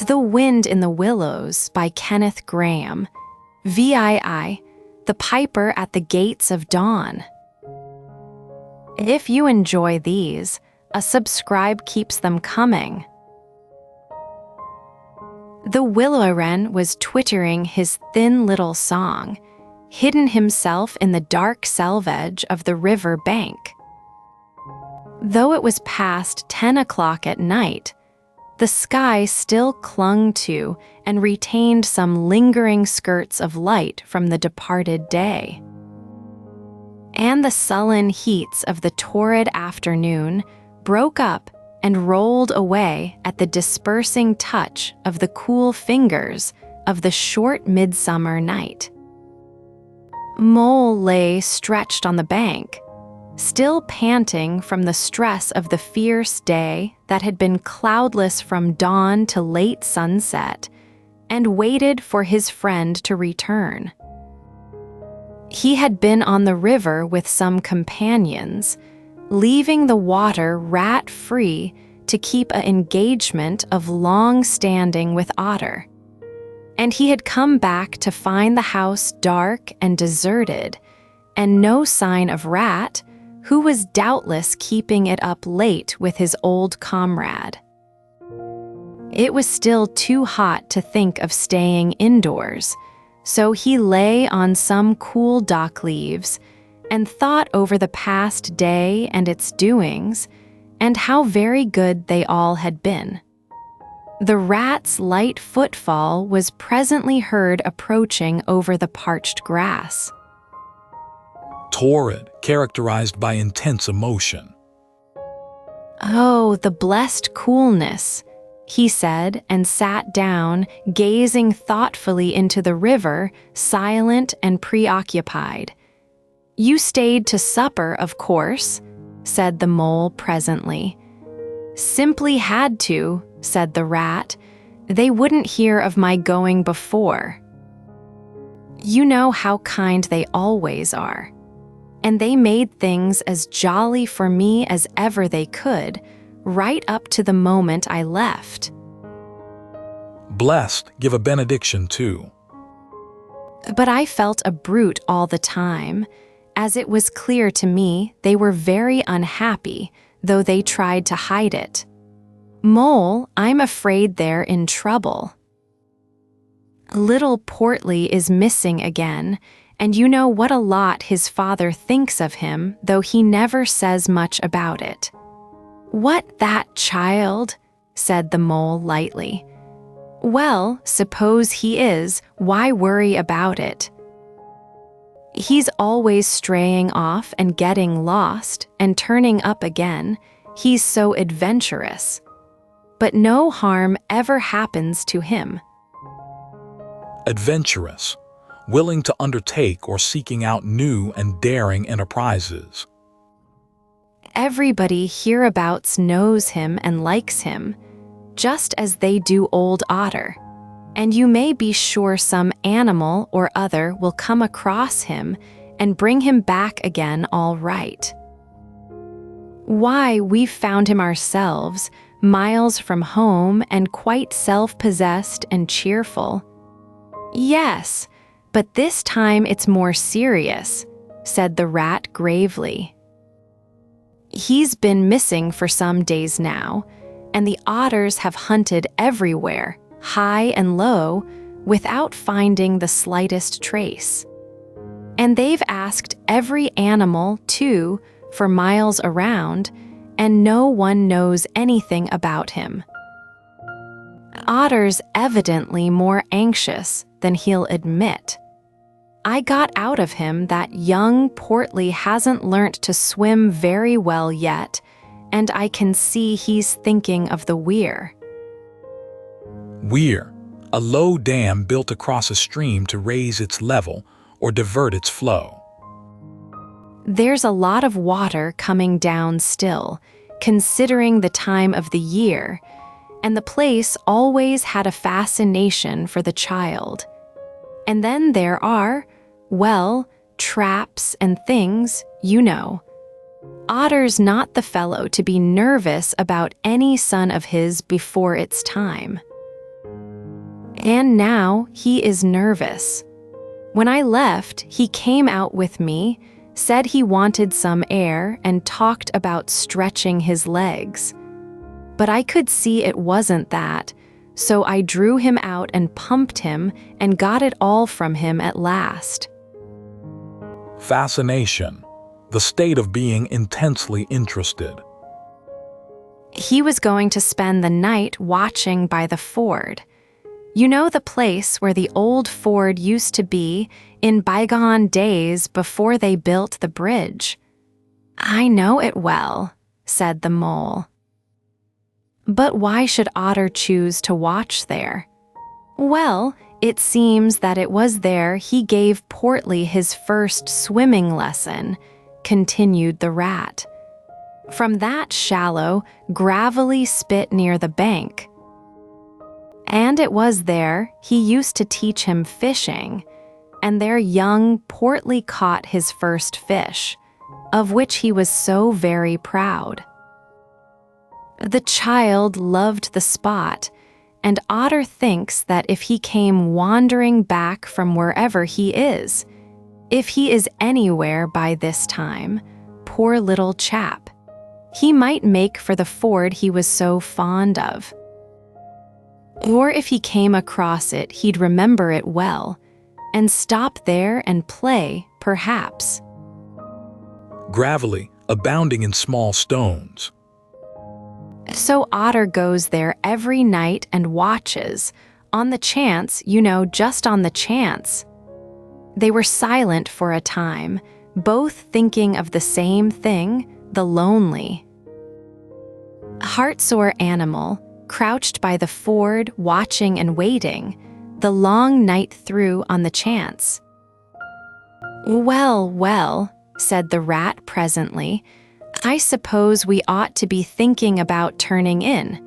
The Wind in the Willows by Kenneth Grahame. VII, The Piper at the Gates of Dawn. If you enjoy these, a subscribe keeps them coming. The willow wren was twittering his thin little song, hidden himself in the dark selvage of the river bank. Though it was past 10 o'clock at night, the sky still clung to and retained some lingering skirts of light from the departed day. And the sullen heats of the torrid afternoon broke up and rolled away at the dispersing touch of the cool fingers of the short midsummer night. Mole lay stretched on the bank, still panting from the stress of the fierce day that had been cloudless from dawn to late sunset, and waited for his friend to return. He had been on the river with some companions, leaving the water rat-free to keep an engagement of long standing with Otter. And he had come back to find the house dark and deserted, and no sign of Rat, who was doubtless keeping it up late with his old comrade. It was still too hot to think of staying indoors, so he lay on some cool dock leaves and thought over the past day and its doings, and how very good they all had been. The rat's light footfall was presently heard approaching over the parched grass. Torrid, characterized by intense emotion. "Oh, the blessed coolness," he said, and sat down, gazing thoughtfully into the river, silent and preoccupied. "You stayed to supper, of course," said the mole presently. "Simply had to," said the rat. "They wouldn't hear of my going before." You know how kind they always are. And they made things as jolly for me as ever they could, right up to the moment I left. Blessed, give a benediction too. But I felt a brute all the time, as it was clear to me they were very unhappy, though they tried to hide it. Mole, I'm afraid they're in trouble. Little Portly is missing again, and you know what a lot his father thinks of him, though he never says much about it. "What, that child?" said the mole lightly. "Well, suppose he is, why worry about it? He's always straying off and getting lost and turning up again. He's so adventurous. But no harm ever happens to him." Adventurous, willing to undertake or seeking out new and daring enterprises. Everybody hereabouts knows him and likes him, just as they do old Otter, and you may be sure some animal or other will come across him and bring him back again all right. Why, we've found him ourselves, miles from home and quite self-possessed and cheerful. "Yes, but this time it's more serious," said the rat gravely. "He's been missing for some days now, and the otters have hunted everywhere, high and low, without finding the slightest trace. And they've asked every animal, too, for miles around, and no one knows anything about him. Otter's evidently more anxious than he'll admit. I got out of him that young Portly hasn't learnt to swim very well yet, and I can see he's thinking of the weir." Weir, a low dam built across a stream to raise its level or divert its flow. There's a lot of water coming down still, considering the time of the year, and the place always had a fascination for the child. And then there are, well, traps and things, you know. Otter's not the fellow to be nervous about any son of his before it's time. And now he is nervous. When I left, he came out with me, said he wanted some air, and talked about stretching his legs. But I could see it wasn't that, so I drew him out and pumped him and got it all from him at last. Fascination, the state of being intensely interested. He was going to spend the night watching by the ford. You know, the place where the old ford used to be in bygone days before they built the bridge. I know it well, said the mole. But why should Otter choose to watch there? Well, it seems that it was there he gave Portly his first swimming lesson, continued the rat. From that shallow, gravelly spit near the bank. And it was there he used to teach him fishing, and there young Portly caught his first fish, of which he was so very proud. The child loved the spot, and Otter thinks that if he came wandering back from wherever he is, if he is anywhere by this time, poor little chap, he might make for the ford he was so fond of. Or if he came across it, he'd remember it well, and stop there and play, perhaps. Gravelly, abounding in small stones. So Otter goes there every night and watches, on the chance, just on the chance. They were silent for a time, both thinking of the same thing, the lonely. Heartsore animal, crouched by the ford, watching and waiting, the long night through on the chance. Well, well, said the rat presently, I suppose we ought to be thinking about turning in.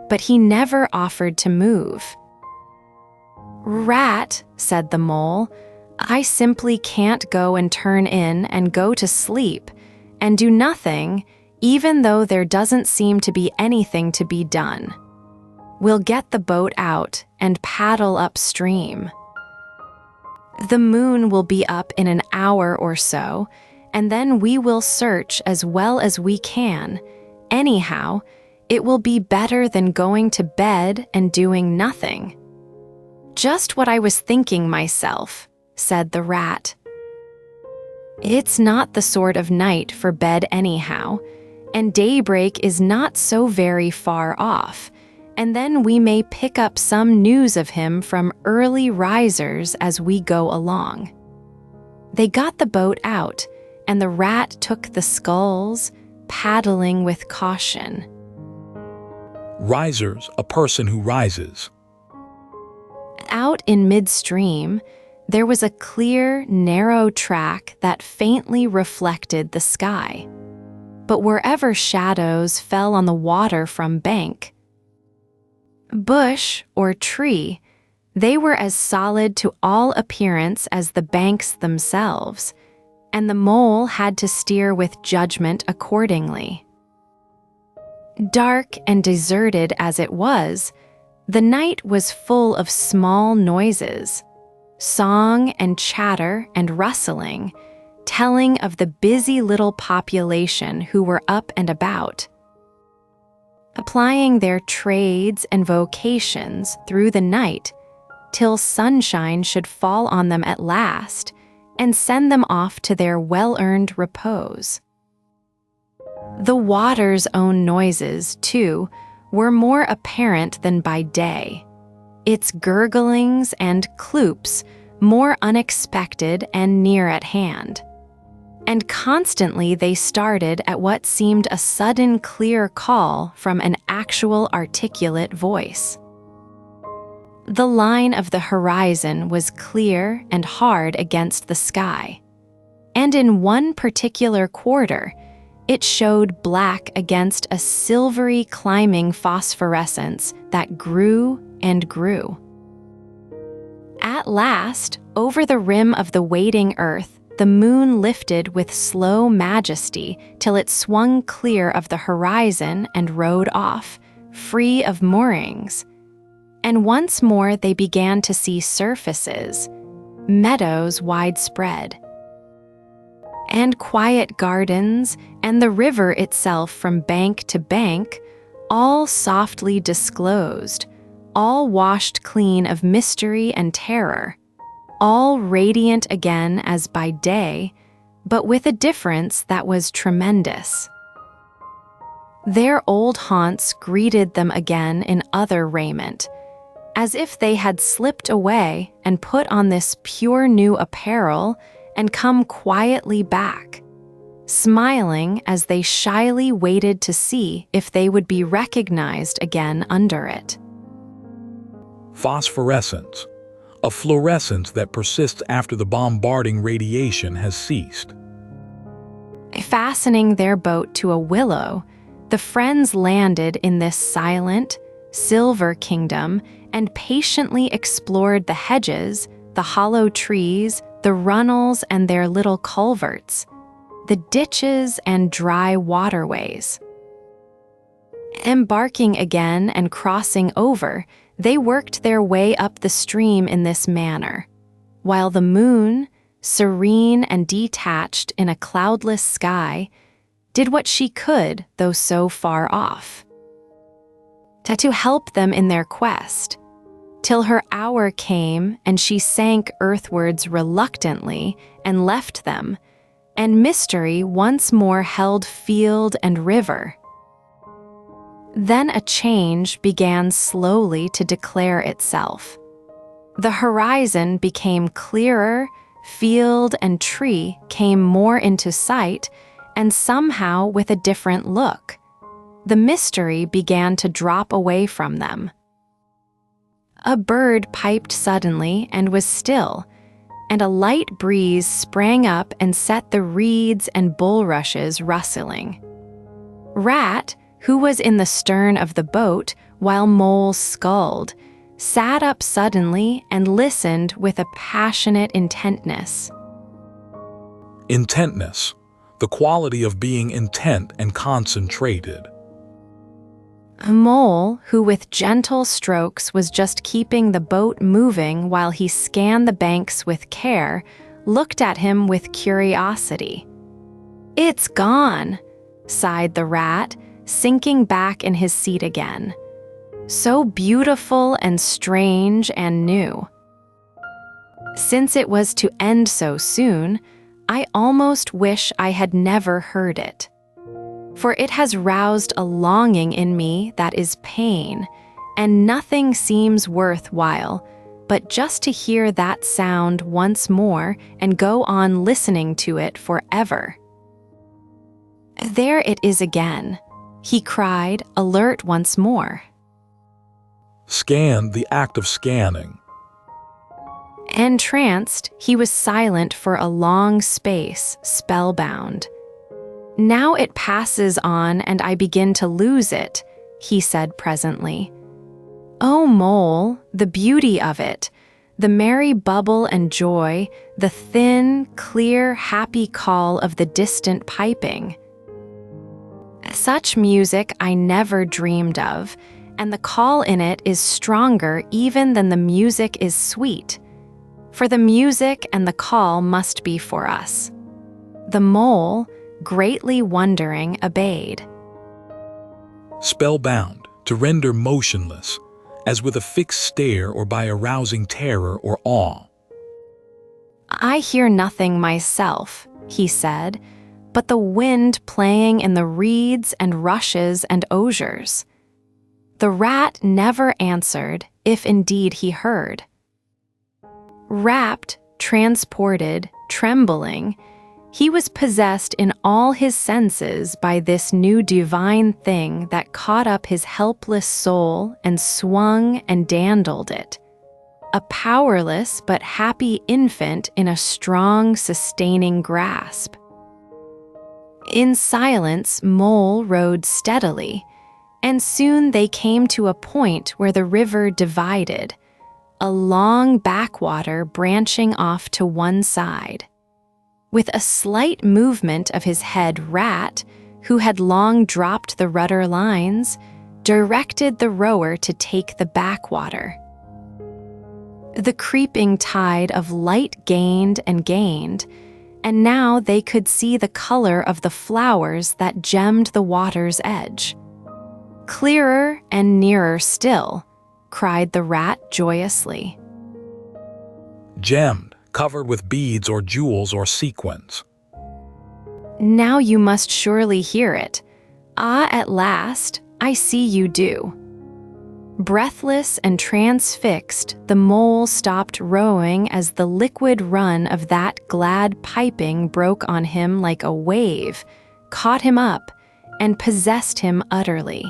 But he never offered to move. Rat, said the mole, I simply can't go and turn in and go to sleep and do nothing, even though there doesn't seem to be anything to be done. We'll get the boat out and paddle upstream. The moon will be up in an hour or so, and then we will search as well as we can. Anyhow, it will be better than going to bed and doing nothing. Just what I was thinking myself, said the rat. It's not the sort of night for bed anyhow, and daybreak is not so very far off, and then we may pick up some news of him from early risers as we go along. They got the boat out, and the rat took the sculls, paddling with caution. Risers, a person who rises. Out in midstream, there was a clear, narrow track that faintly reflected the sky, but wherever shadows fell on the water from bank, bush or tree, they were as solid to all appearance as the banks themselves, and the mole had to steer with judgment accordingly. Dark and deserted as it was, the night was full of small noises, song and chatter and rustling, telling of the busy little population who were up and about, applying their trades and vocations through the night till sunshine should fall on them at last and send them off to their well-earned repose. The water's own noises, too, were more apparent than by day, its gurglings and cloops more unexpected and near at hand. And constantly they started at what seemed a sudden clear call from an actual articulate voice. The line of the horizon was clear and hard against the sky, and in one particular quarter, it showed black against a silvery climbing phosphorescence that grew and grew. At last, over the rim of the waiting earth, the moon lifted with slow majesty till it swung clear of the horizon and rode off, free of moorings. and once more they began to see surfaces, meadows widespread, and quiet gardens, and the river itself from bank to bank, all softly disclosed, all washed clean of mystery and terror, all radiant again as by day, but with a difference that was tremendous. Their old haunts greeted them again in other raiment, as if they had slipped away and put on this pure new apparel and come quietly back, smiling as they shyly waited to see if they would be recognized again under it. Phosphorescence, a fluorescence that persists after the bombarding radiation has ceased. Fastening their boat to a willow, the friends landed in this silent, silver kingdom and patiently explored the hedges, the hollow trees, the runnels and their little culverts, the ditches and dry waterways. Embarking again and crossing over, they worked their way up the stream in this manner, while the moon, serene and detached in a cloudless sky, did what she could, though so far off, to help them in their quest, till her hour came and she sank earthwards reluctantly and left them, and mystery once more held field and river. Then a change began slowly to declare itself. The horizon became clearer, field and tree came more into sight, and somehow with a different look. The mystery began to drop away from them. A bird piped suddenly and was still, and a light breeze sprang up and set the reeds and bulrushes rustling. Rat, who was in the stern of the boat while Mole sculled, sat up suddenly and listened with a passionate intentness. Intentness, the quality of being intent and concentrated. Mole, who with gentle strokes was just keeping the boat moving while he scanned the banks with care, looked at him with curiosity. "It's gone," sighed the rat, sinking back in his seat again. So beautiful and strange and new. Since it was to end so soon, I almost wish I had never heard it. For it has roused a longing in me that is pain, and nothing seems worthwhile but just to hear that sound once more and go on listening to it forever. There it is again, he cried, alert once more. Scan, the act of scanning. Entranced, he was silent for a long space, spellbound. "Now it passes on and I begin to lose it," he said presently. "Oh, Mole, the beauty of it, the merry bubble and joy, the thin, clear, happy call of the distant piping. Such music I never dreamed of, and the call in it is stronger even than the music is sweet. For the music and the call must be for us." The Mole, greatly wondering, obeyed. Spellbound, to render motionless, as with a fixed stare or by arousing terror or awe. "I hear nothing myself," he said, "but the wind playing in the reeds and rushes and osiers." The rat never answered, if indeed he heard. Rapt, transported, trembling, he was possessed in all his senses by this new divine thing that caught up his helpless soul and swung and dandled it. A powerless but happy infant in a strong, sustaining grasp. In silence, Mole rowed steadily, and soon they came to a point where the river divided, a long backwater branching off to one side. With a slight movement of his head, Rat, who had long dropped the rudder lines, directed the rower to take the backwater. The creeping tide of light gained and gained, and now they could see the color of the flowers that gemmed the water's edge. "Clearer and nearer still," cried the rat joyously. "Gemmed, covered with beads or jewels or sequins." "Now you must surely hear it. Ah, at last, I see you do." Breathless and transfixed, the mole stopped rowing as the liquid run of that glad piping broke on him like a wave, caught him up, and possessed him utterly.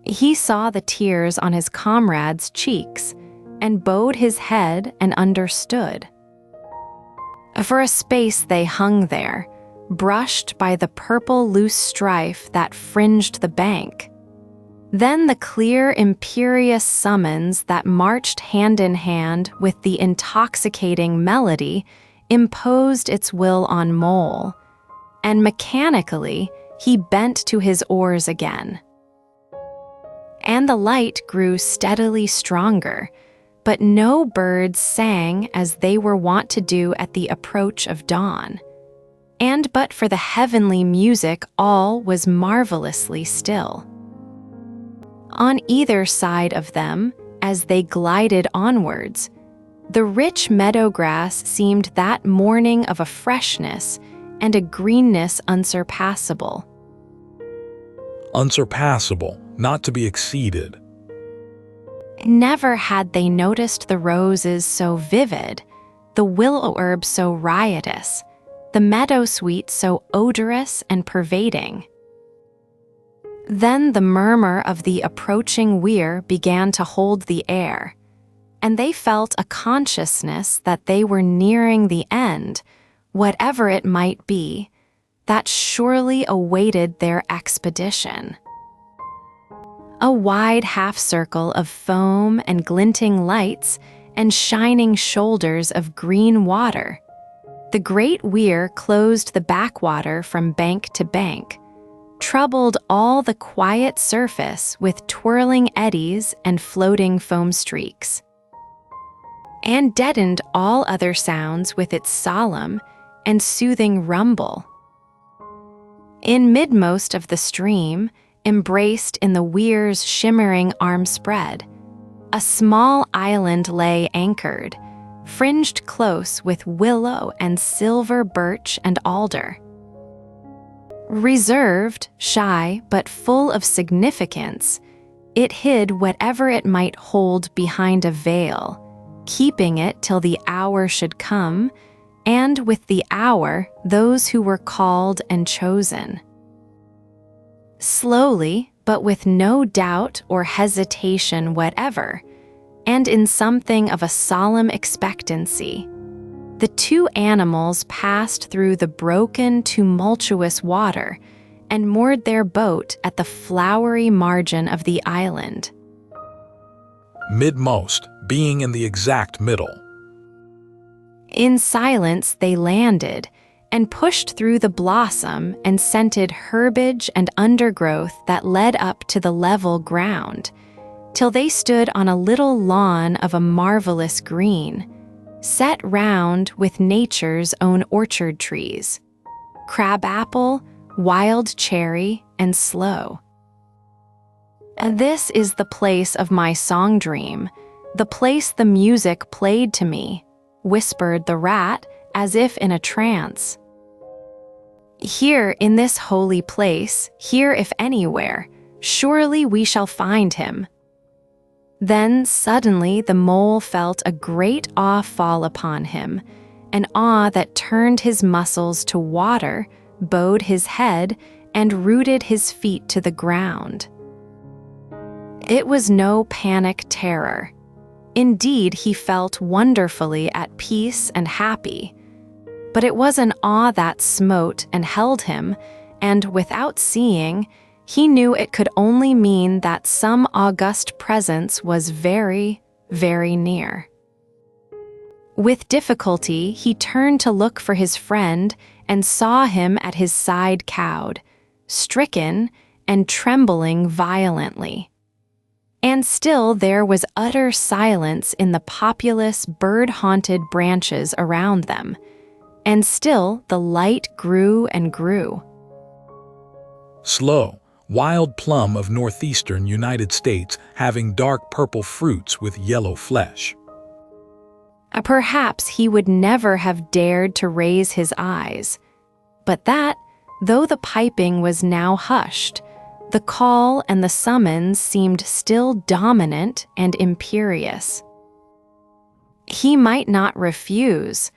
He saw the tears on his comrade's cheeks, and bowed his head and understood. For a space they hung there, brushed by the purple loose strife that fringed the bank. Then the clear, imperious summons that marched hand in hand with the intoxicating melody imposed its will on Mole, and mechanically he bent to his oars again. And the light grew steadily stronger, but no birds sang as they were wont to do at the approach of dawn. And but for the heavenly music, all was marvelously still. On either side of them, as they glided onwards, the rich meadow grass seemed that morning of a freshness and a greenness unsurpassable. Unsurpassable, not to be exceeded. Never had they noticed the roses so vivid, the willow herb so riotous, the meadowsweet so odorous and pervading. Then the murmur of the approaching weir began to hold the air, and they felt a consciousness that they were nearing the end, whatever it might be, that surely awaited their expedition. A wide half-circle of foam and glinting lights and shining shoulders of green water. The great weir closed the backwater from bank to bank, troubled all the quiet surface with twirling eddies and floating foam streaks, and deadened all other sounds with its solemn and soothing rumble. In midmost of the stream, embraced in the weir's shimmering arm spread, a small island lay anchored, fringed close with willow and silver birch and alder. Reserved, shy, but full of significance, it hid whatever it might hold behind a veil, keeping it till the hour should come, and with the hour those who were called and chosen. Slowly, but with no doubt or hesitation whatever, and in something of a solemn expectancy, the two animals passed through the broken, tumultuous water and moored their boat at the flowery margin of the island. Midmost, being in the exact middle. In silence they landed and pushed through the blossom and scented herbage and undergrowth that led up to the level ground, till they stood on a little lawn of a marvelous green, set round with nature's own orchard trees, crabapple, wild cherry, and sloe. This is the place of my song dream, the place the music played to me, whispered the rat as if in a trance. Here in this holy place, here if anywhere, surely we shall find him. Then suddenly the mole felt a great awe fall upon him, an awe that turned his muscles to water, bowed his head, and rooted his feet to the ground. It was no panic terror. Indeed, he felt wonderfully at peace and happy, but it was an awe that smote and held him, and without seeing, he knew it could only mean that some august presence was very, very near. With difficulty, he turned to look for his friend and saw him at his side cowed, stricken, and trembling violently. And still there was utter silence in the populous, bird-haunted branches around them, and still the light grew and grew. Slow, wild plum of northeastern United States having dark purple fruits with yellow flesh. Perhaps he would never have dared to raise his eyes, but that, though the piping was now hushed, the call and the summons seemed still dominant and imperious. He might not refuse,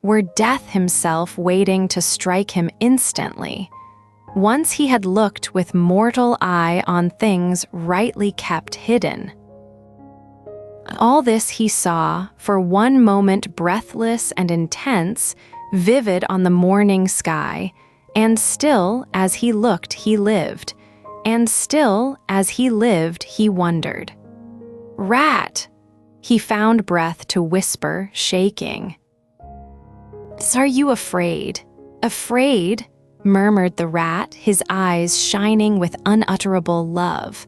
were death himself waiting to strike him instantly, once he had looked with mortal eye on things rightly kept hidden. All this he saw, for one moment breathless and intense, vivid on the morning sky, and still as he looked he lived, and still as he lived he wondered. "Rat!" he found breath to whisper, shaking. "Are you afraid? Afraid?" murmured the rat, his eyes shining with unutterable love.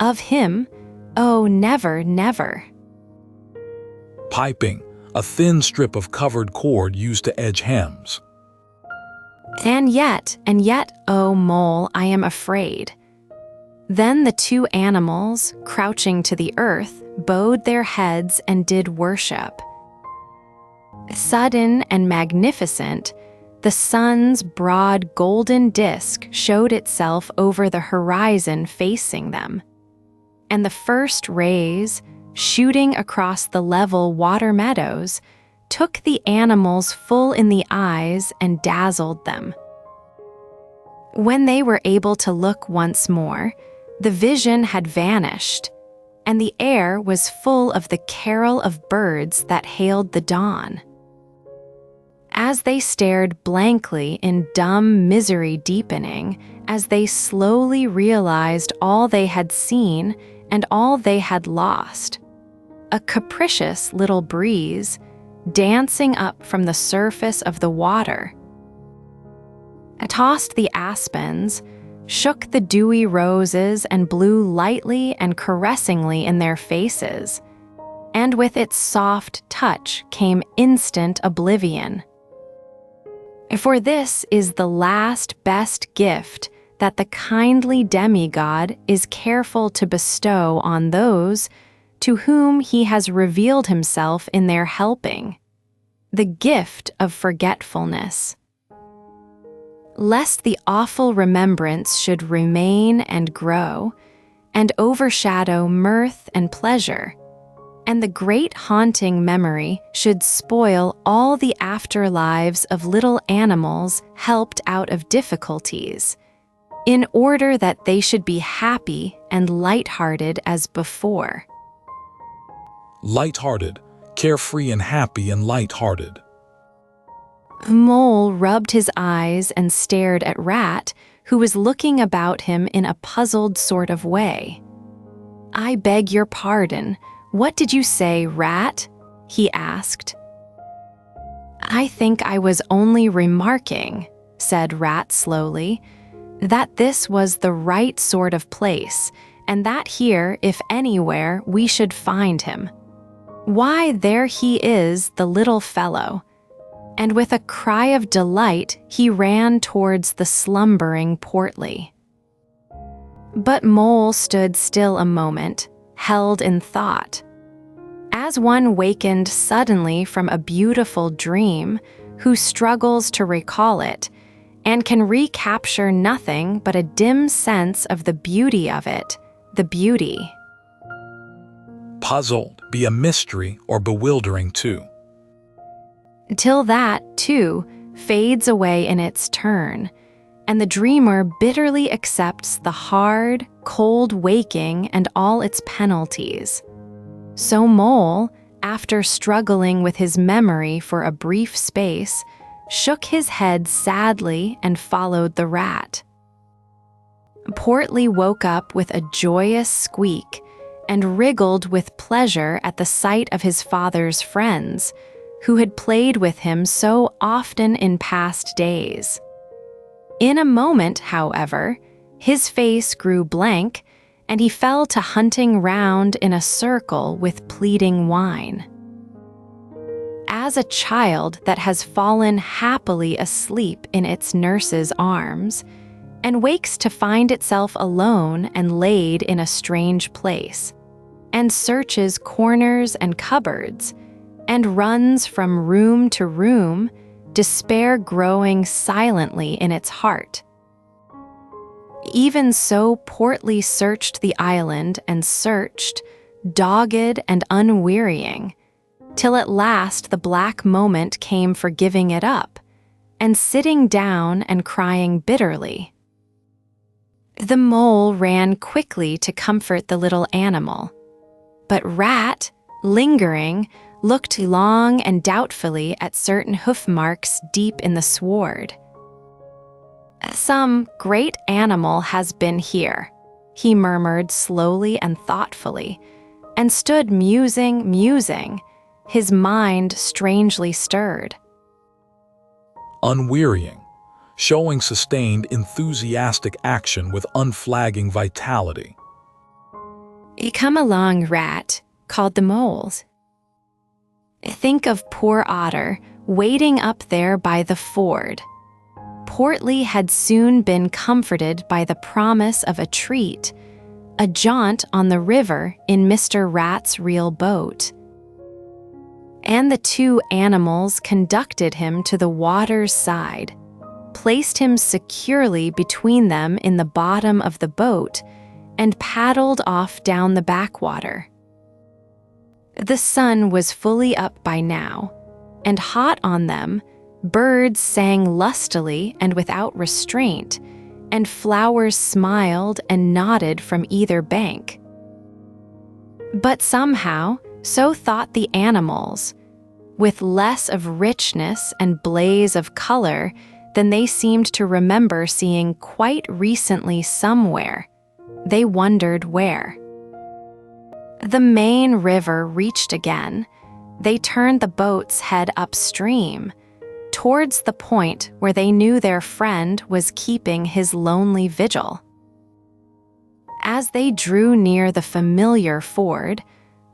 "Of him? Oh, never, never." Piping, a thin strip of covered cord used to edge hems. And yet, oh mole, I am afraid." Then the two animals, crouching to the earth, bowed their heads and did worship. Sudden and magnificent, the sun's broad golden disk showed itself over the horizon facing them, and the first rays, shooting across the level water meadows, took the animals full in the eyes and dazzled them. When they were able to look once more, the vision had vanished, and the air was full of the carol of birds that hailed the dawn. As they stared blankly in dumb misery deepening, as they slowly realized all they had seen and all they had lost, a capricious little breeze, dancing up from the surface of the water, tossed the aspens, shook the dewy roses and blew lightly and caressingly in their faces, and with its soft touch came instant oblivion. For this is the last best gift that the kindly demigod is careful to bestow on those to whom he has revealed himself in their helping, the gift of forgetfulness. Lest the awful remembrance should remain and grow, and overshadow mirth and pleasure, and the great haunting memory should spoil all the afterlives of little animals helped out of difficulties, in order that they should be happy and light-hearted as before. Light-hearted, carefree and happy and light-hearted. Mole rubbed his eyes and stared at Rat, who was looking about him in a puzzled sort of way. "I beg your pardon. What did you say, Rat?" he asked. "I think I was only remarking," said Rat slowly, "that this was the right sort of place, and that here, if anywhere, we should find him. Why, there he is, the little fellow." And with a cry of delight, he ran towards the slumbering Portly. But Mole stood still a moment, held in thought. As one wakened suddenly from a beautiful dream, who struggles to recall it, and can recapture nothing but a dim sense of the beauty of it, the beauty. Puzzled, be a mystery or bewildering too. Till that, too, fades away in its turn, and the dreamer bitterly accepts the hard, cold waking and all its penalties. So Mole, after struggling with his memory for a brief space, shook his head sadly and followed the Rat. Portly woke up with a joyous squeak and wriggled with pleasure at the sight of his father's friends, who had played with him so often in past days. In a moment, however, His face grew blank, and he fell to hunting round in a circle with pleading whine. As a child that has fallen happily asleep in its nurse's arms, and wakes to find itself alone and laid in a strange place, and searches corners and cupboards, and runs from room to room, despair growing silently in its heart. Even so Portly searched the island and searched, dogged and unwearying, till at last the black moment came for giving it up, and sitting down and crying bitterly. The mole ran quickly to comfort the little animal, but Rat, lingering, looked long and doubtfully at certain hoof marks deep in the sward. "Some great animal has been here," he murmured slowly and thoughtfully, and stood musing, his mind strangely stirred. Unwearying, showing sustained, enthusiastic action with unflagging vitality. "Come along, Rat," called the moles. "Think of poor Otter waiting up there by the ford." Portly had soon been comforted by the promise of a treat, a jaunt on the river in Mr. Rat's real boat. And the two animals conducted him to the water's side, placed him securely between them in the bottom of the boat, and paddled off down the backwater. The sun was fully up by now, and hot on them, birds sang lustily and without restraint, and flowers smiled and nodded from either bank. But somehow, so thought the animals, with less of richness and blaze of color than they seemed to remember seeing quite recently somewhere. They wondered where. The main river reached again. They turned the boat's head upstream, towards the point where they knew their friend was keeping his lonely vigil. As they drew near the familiar ford,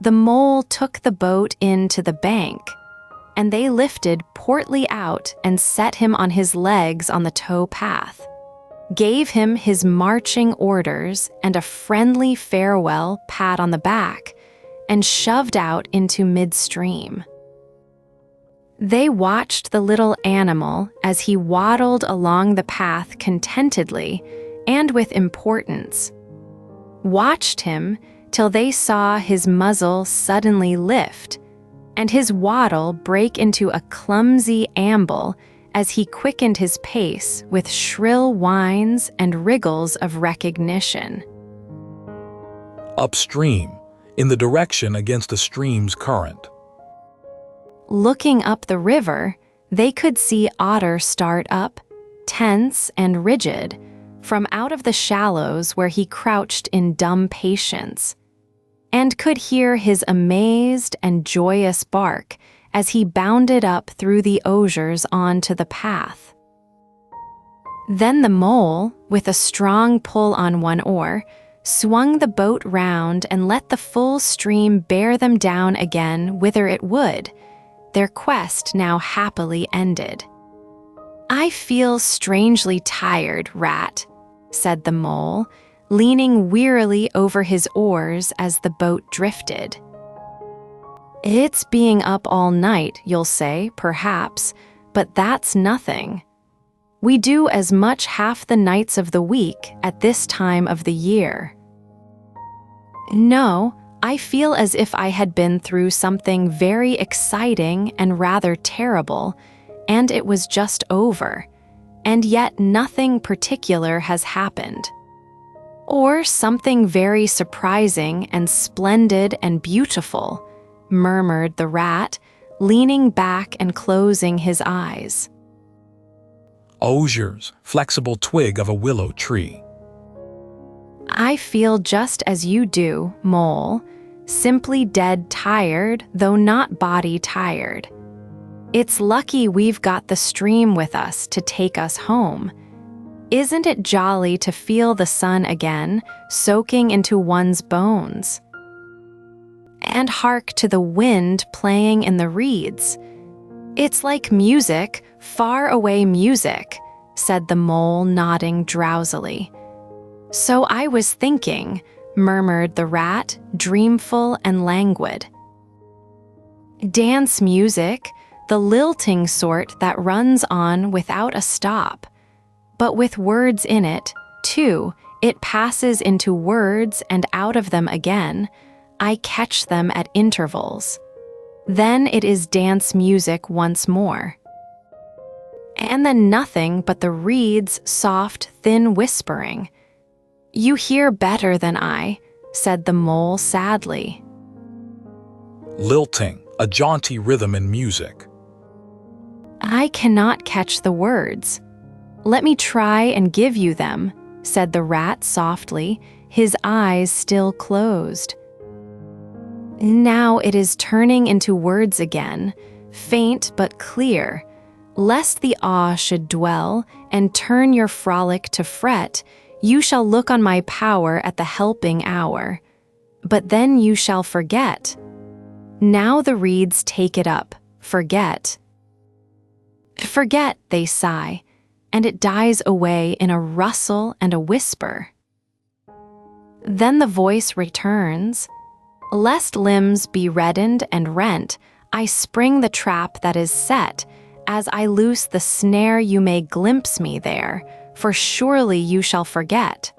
the mole took the boat in to the bank, and they lifted Portly out and set him on his legs on the tow path, gave him his marching orders and a friendly farewell pat on the back, and shoved out into midstream. They watched the little animal as he waddled along the path contentedly and with importance, watched him till they saw his muzzle suddenly lift and his waddle break into a clumsy amble as he quickened his pace with shrill whines and wriggles of recognition. Upstream, in the direction against the stream's current. Looking up the river, they could see Otter start up, tense and rigid, from out of the shallows where he crouched in dumb patience, and could hear his amazed and joyous bark as he bounded up through the osiers onto the path. Then the mole, with a strong pull on one oar, swung the boat round and let the full stream bear them down again whither it would, their quest now happily ended. "I feel strangely tired, Rat," said the mole, leaning wearily over his oars as the boat drifted. "It's being up all night, you'll say, perhaps, but that's nothing. We do as much half the nights of the week at this time of the year." "No, I feel as if I had been through something very exciting and rather terrible, and it was just over, and yet nothing particular has happened. Or something very surprising and splendid and beautiful," murmured the Rat, leaning back and closing his eyes. Osiers, flexible twig of a willow tree. "I feel just as you do, Mole, simply dead tired, though not body tired. It's lucky we've got the stream with us to take us home. Isn't it jolly to feel the sun again, soaking into one's bones? And hark to the wind playing in the reeds. It's like music, far away music, said the mole, nodding drowsily. So I was thinking, murmured the rat, dreamful and languid. Dance music, the lilting sort that runs on without a stop. But with words in it, too, it passes into words and out of them again. I catch them at intervals. Then it is dance music once more. And then nothing but the reeds' soft, thin whispering. You hear better than I, said the mole sadly. Lilting, a jaunty rhythm in music. I cannot catch the words. Let me try and give you them, said the rat softly, his eyes still closed. Now it is turning into words again, faint but clear. Lest the awe should dwell and turn your frolic to fret, you shall look on my power at the helping hour. But then you shall forget. Now the reeds take it up, forget. Forget, they sigh, and it dies away in a rustle and a whisper. Then the voice returns. Lest limbs be reddened and rent, I spring the trap that is set. As I loose the snare, you may glimpse me there, for surely you shall forget.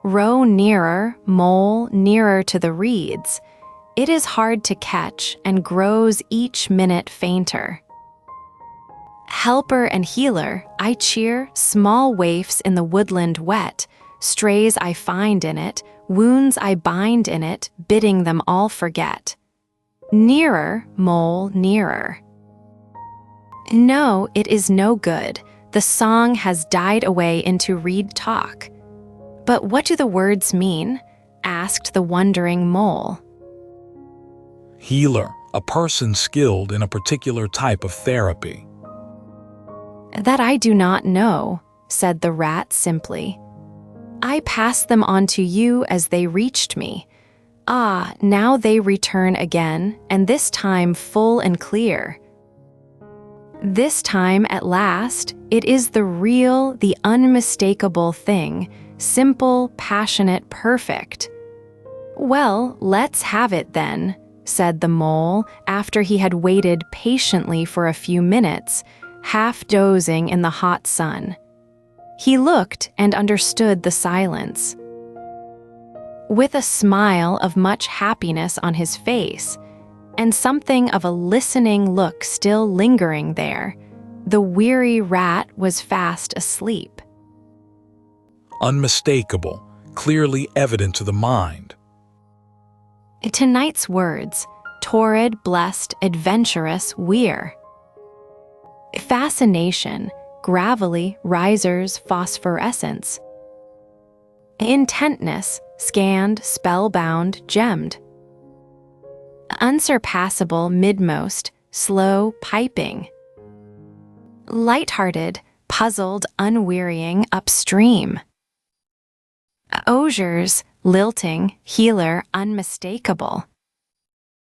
Row nearer, mole, nearer to the reeds. It is hard to catch and grows each minute fainter. Helper and healer, I cheer small waifs in the woodland wet, strays I find in it, wounds I bind in it, bidding them all forget. Nearer, mole, nearer. No, it is no good. The song has died away into reed talk. But what do the words mean? Asked the wondering mole. Healer, a person skilled in a particular type of therapy. That I do not know, said the rat simply. I passed them on to you as they reached me. Ah, now they return again, and this time full and clear. This time, at last, it is the real, the unmistakable thing, simple, passionate, perfect. Well, let's have it then, said the mole, after he had waited patiently for a few minutes, half dozing in the hot sun. He looked and understood the silence. With a smile of much happiness on his face, and something of a listening look still lingering there, the weary rat was fast asleep. Unmistakable, clearly evident to the mind. Tonight's words, torrid, blessed, adventurous, weir. Fascination, gravelly, risers, phosphorescence. Intentness, scanned, spellbound, gemmed. Unsurpassable, midmost, slow, piping. Light-hearted, puzzled, unwearying, upstream. Osiers, lilting, healer, unmistakable.